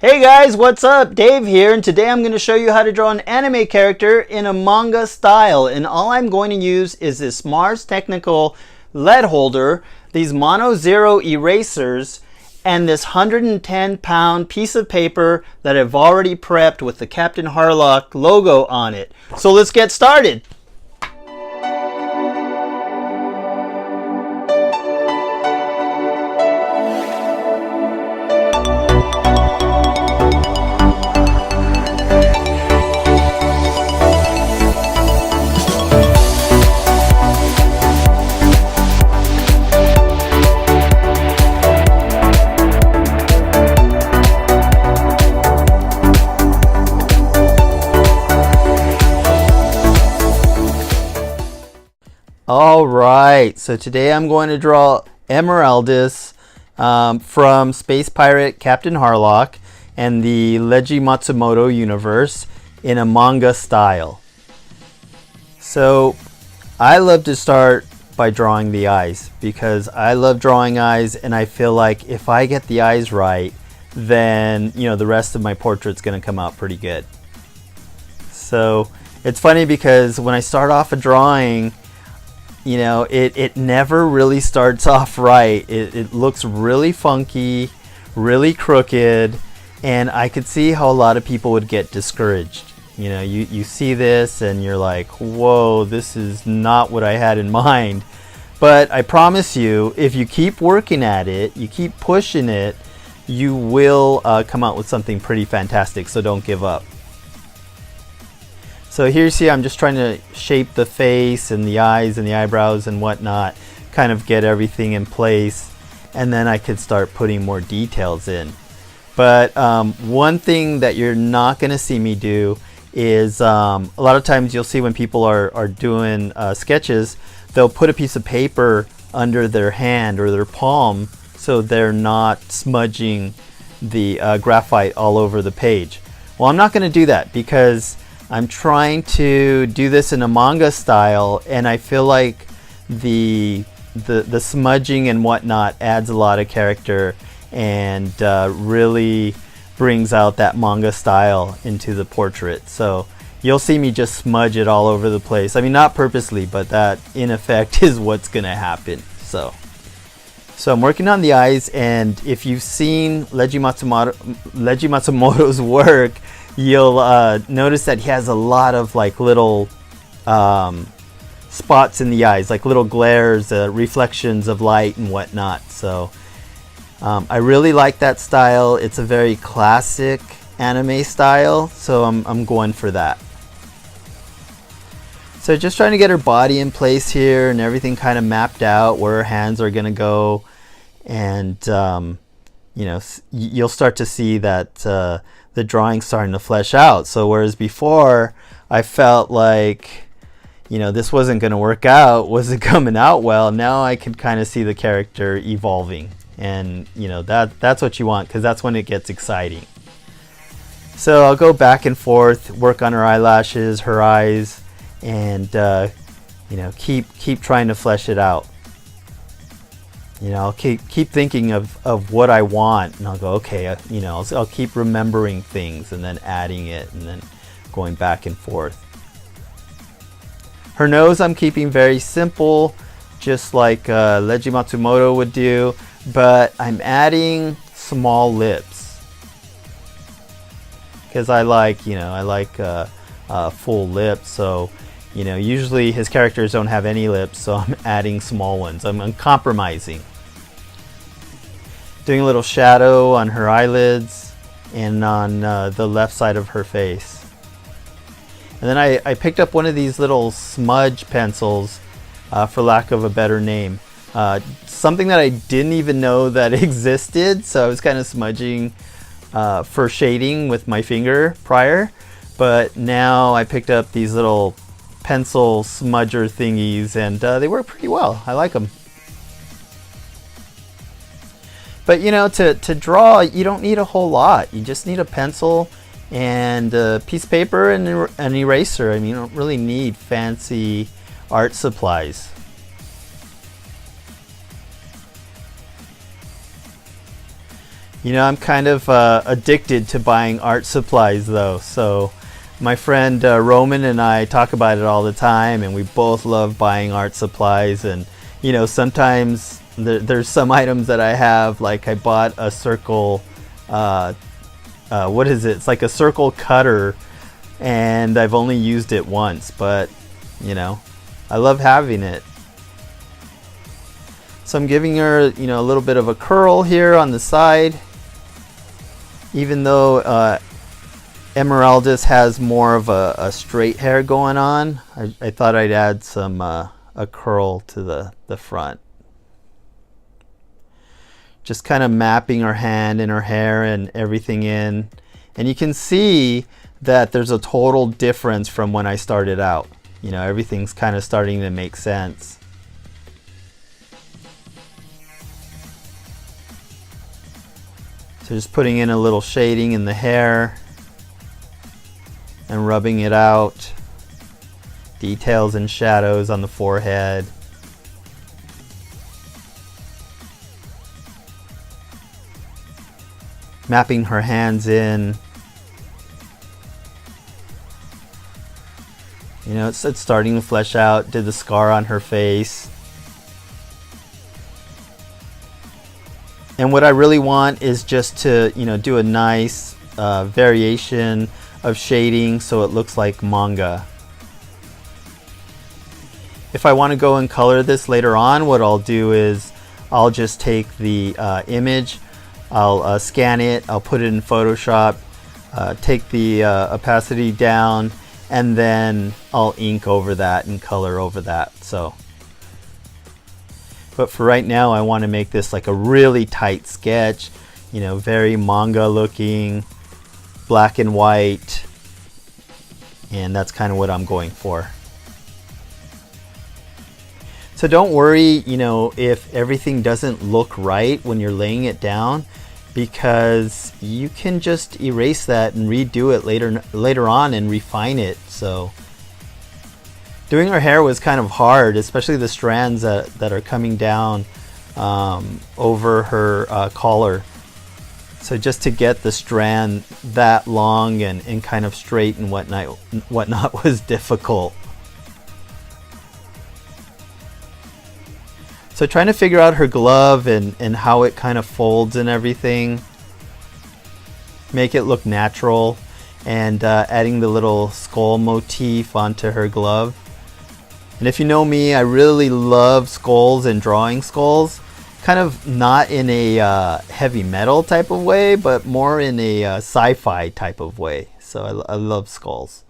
Hey guys, what's up? Dave here, and today I'm going to show you how to draw an anime character in a manga style. And all I'm going to use is this Mars Technical lead holder, these Mono Zero erasers, and this 110-pound piece of paper that I've already prepped with the Captain Harlock logo on it. So let's get started. Alright, so today I'm going to draw Emeraldas from Space Pirate Captain Harlock and the Leiji Matsumoto universe in a manga style. So I love to start by drawing the eyes because I love drawing eyes, and I feel like if I get the eyes right, then the rest of my portrait's going to come out pretty good. So it's funny because when I start off a drawing, it never really starts off right. It looks really funky, really crooked, and I could see how a lot of people would get discouraged. You see this and you're like, whoa, this is not what I had in mind. But I promise you, if you keep working at it, you keep pushing it, you will come out with something pretty fantastic, so don't give up. So here you see I'm just trying to shape the face and the eyes and the eyebrows and whatnot, kind of get everything in place, and then I could start putting more details in. But one thing that you're not going to see me do is a lot of times you'll see when people are doing sketches, they'll put a piece of paper under their hand or their palm so they're not smudging the graphite all over the page. Well, I'm not going to do that because I'm trying to do this in a manga style, and I feel like the smudging and whatnot adds a lot of character and really brings out that manga style into the portrait. So you'll see me just smudge it all over the place. I mean, not purposely, but that in effect is what's gonna happen. So I'm working on the eyes, and if you've seen Leiji Matsumoto's work, you'll notice that he has a lot of like little spots in the eyes, like little glares, reflections of light and whatnot. So I really like that style. It's a very classic anime style, so I'm going for that. So just trying to get her body in place here and everything kind of mapped out where her hands are gonna go, and you'll start to see that the drawing's starting to flesh out. So whereas before I felt like this wasn't going to work out, wasn't coming out well, now I can kind of see the character evolving, and that's what you want, because that's when it gets exciting. So I'll go back and forth, work on her eyelashes, her eyes, and keep trying to flesh it out. I'll keep thinking of what I want, and I'll go, okay, I'll keep remembering things and then adding it and then going back and forth. Her nose I'm keeping very simple, just like Leiji Matsumoto would do, but I'm adding small lips because I like full lips. So usually his characters don't have any lips, so I'm adding small ones. I'm compromising. Doing a little shadow on her eyelids and on the left side of her face. And then I picked up one of these little smudge pencils, for lack of a better name. Something that I didn't even know that existed, so I was kind of smudging for shading with my finger prior. But now I picked up these little pencil smudger thingies, and they work pretty well. I like them. But to draw, you don't need a whole lot. You just need a pencil and a piece of paper and an eraser. I mean, you don't really need fancy art supplies. You know, I'm kind of addicted to buying art supplies though. So my friend Roman and I talk about it all the time, and we both love buying art supplies. And you know, sometimes there's some items that I have, like I bought a circle, what is it? It's like a circle cutter, and I've only used it once, but you know, I love having it. So I'm giving her, you know, a little bit of a curl here on the side. Even though Emeraldas has more of a straight hair going on, I thought I'd add some a curl to the front. Just kind of mapping her hand and her hair and everything in. And you can see that there's a total difference from when I started out. You know, everything's kind of starting to make sense. So just putting in a little shading in the hair and rubbing it out. Details and shadows on the forehead. Mapping her hands in. You know, it's starting to flesh out. Did the scar on her face. And what I really want is just to, you know, do a nice variation of shading so it looks like manga. If I want to go and color this later on, what I'll do is I'll just take the image, I'll scan it, I'll put it in Photoshop, take the opacity down, and then I'll ink over that and color over that. But for right now, I want to make this like a really tight sketch, you know, very manga looking, black and white, and that's kind of what I'm going for. So don't worry, you know, if everything doesn't look right when you're laying it down, because you can just erase that and redo it later on and refine it. So doing her hair was kind of hard, especially the strands that are coming down over her collar. So just to get the strand that long and kind of straight and whatnot was difficult. So trying to figure out her glove and how it kind of folds and everything. Make it look natural, and adding the little skull motif onto her glove. And if you know me, I really love skulls and drawing skulls. Kind of not in a heavy metal type of way, but more in a sci-fi type of way. So I love skulls.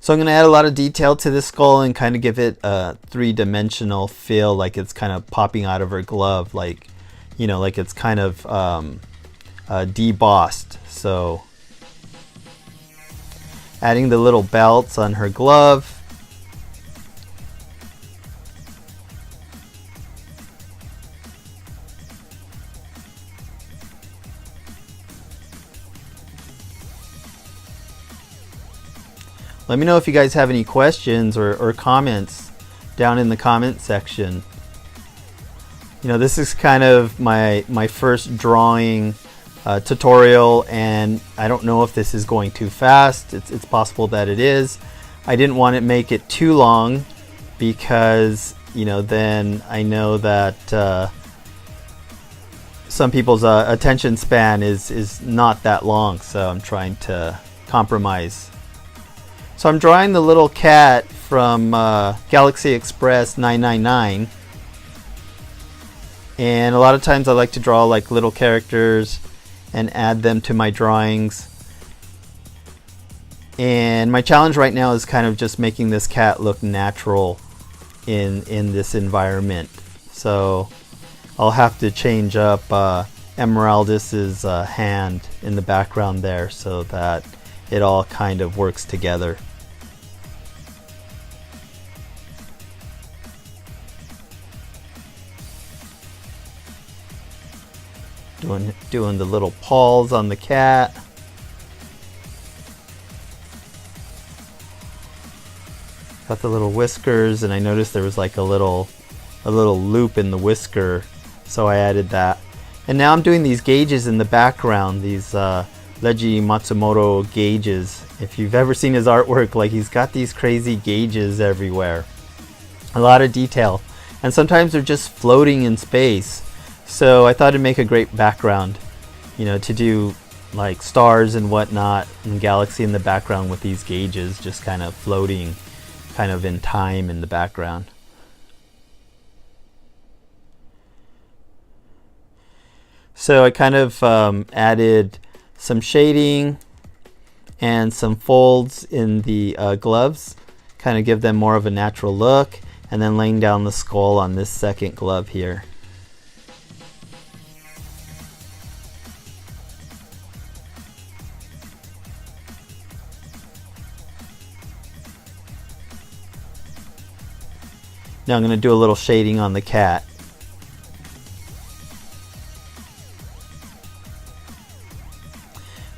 So I'm going to add a lot of detail to this skull and kind of give it a three-dimensional feel, like it's kind of popping out of her glove, like, you know, like it's kind of debossed. So adding the little belts on her glove. Let me know if you guys have any questions or comments down in the comment section. You know, this is kind of my first drawing tutorial, and I don't know if this is going too fast. It's possible that it is. I didn't want to make it too long because, you know, then I know that some people's attention span is not that long, so I'm trying to compromise. So I'm drawing the little cat from Galaxy Express 999, and a lot of times I like to draw like little characters and add them to my drawings. And my challenge right now is kind of just making this cat look natural in this environment. So I'll have to change up Emeraldas's hand in the background there so that it all kind of works together. Doing the little paws on the cat. Got the little whiskers, and I noticed there was like a little a little loop in the whisker, so I added that. And now I'm doing these gauges in the background, these Leiji Matsumoto gauges. If you've ever seen his artwork, like, he's got these crazy gauges everywhere. A lot of detail. And sometimes they're just floating in space. So I thought it'd make a great background, you know, to do like stars and whatnot and galaxy in the background with these gauges just kind of floating kind of in time in the background. So I kind of added some shading and some folds in the gloves, kind of give them more of a natural look, and then laying down the skull on this second glove here. Now I'm going to do a little shading on the cat.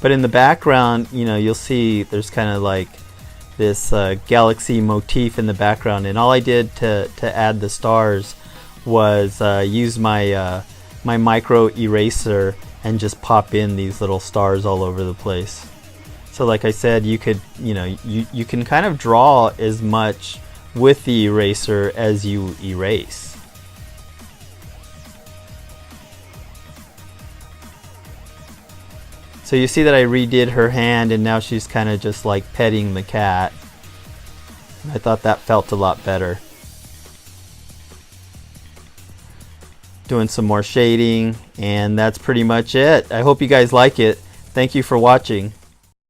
But in the background, you know, you'll see there's kind of like this galaxy motif in the background, and all I did to add the stars was use my my micro eraser and just pop in these little stars all over the place. So like I said, you could, you know, you can kind of draw as much with the eraser as you erase. So you see that I redid her hand, and now she's kind of just like petting the cat. I thought that felt a lot better. Doing some more shading, and that's pretty much it. I hope you guys like it. Thank you for watching.